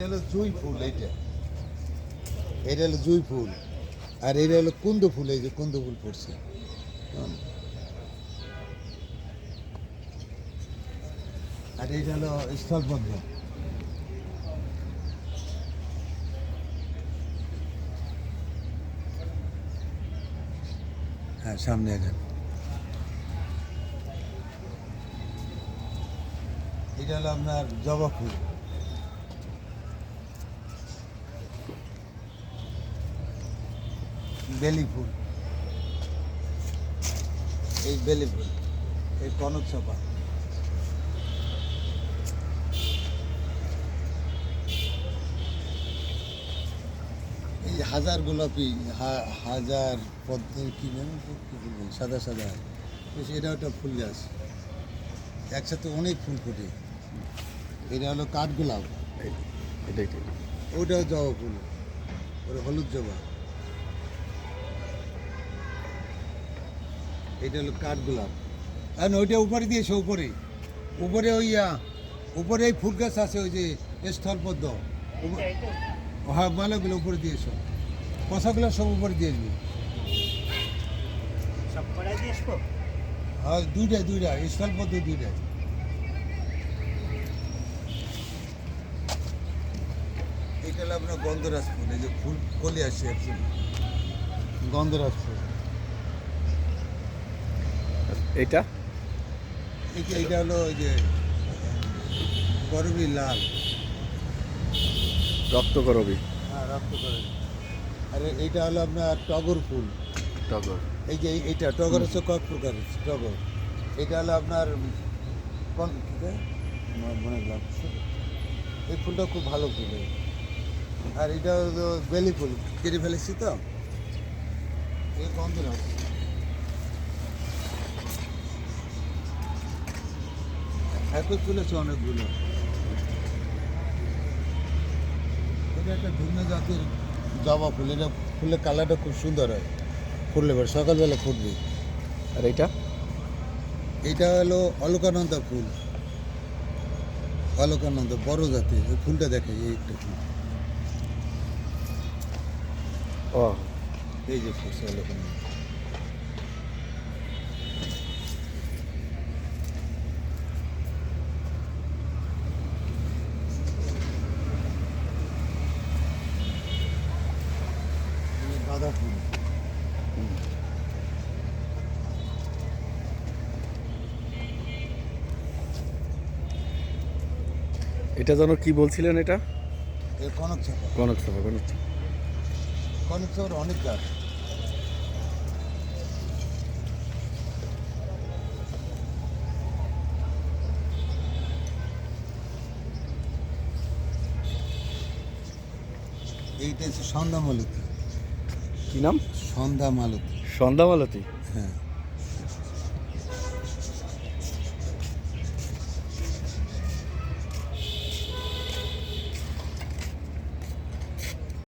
হলো জুঁই ফুল, এটা হলো জুঁই ফুল, আর এটা হলো কুন্দ ফুল। এই যে কুন্দ ফুল পড়ছে, আর এটা হলো স্থলপদ্ম। হ্যাঁ, সামনে এখন এটা হলো আপনার জবা ফুল। বেলি ফুল, এই বেলি ফুল, এই কনক চাপা। এই হাজার গোলাপি, হাজার পদ্ম, কি জানেন কি বলবেন, সাদা সাদা, বেশ এটা একটা ফুল গাছ, একসাথে অনেক ফুল ফোটে। এটা হলো কাঠগোলাপ, ওটাও জবা ফুল, ওটা হলুদ জবা। এটা হলো কাঠগোলাপ। আর ওইটা উপরে দিয়েছে, উপরে উপরে ওই উপরে এই ফুল গাছ আছে, ওই যে স্থলপদ্ম। হ্যাঁ, মালাগুলো উপরে দিয়েছ, কষাগুলো সব উপরে দিয়ে দিবি। হ্যাঁ, দুইটা স্থলপদ্ম দুইটা। এটা হলো আপনার গন্ধরাজ ফুল, এই যে ফুল কলি আসছে অ্যাকচুয়ালি গন্ধরাজ ফুল। এইটা এইটা হলো ওই যে করবি লাল, রক্তকরবী। হ্যাঁ, রক্ত করে। আর এইটা হলো আপনার টগর ফুল। টগর। এই যে এইটা টগর হচ্ছে কয়েক প্রকার টগর। এটা হলো আপনার কোন মনে গেলাম, এই ফুলটা খুব ভালো ফুল। আর এটা হলো বেলি ফুল, কেটে ফেলেছি তো, এই গন্ধরাজ। একই ফুল আছে অনেকগুলো। এটা একটা ভিন্ন জাতের জবা ফুল, এটা ফুলের কালারটা খুব সুন্দর হয়, ফুললে এবার সকালবেলা ফুটবে। আর এইটা এটা হলো অলকানন্দা ফুল, অলকানন্দা বড় জাতের। ওই ফুলটা দেখে, এই একটা ফুল, ও এই যে ফুল অলকানন্দা। গাঁদা ফুল, এটা যেন কি বলছিলেন? এটা এই কনক চাপা। কনক চাপা। কনক চাপা। কনক চাপার অনেক গাছ। এইটা হচ্ছে সন্ধ্যা মালতী। কি নাম? সন্ধ্যা মালতী। সন্ধ্যা মালতী। হ্যাঁ।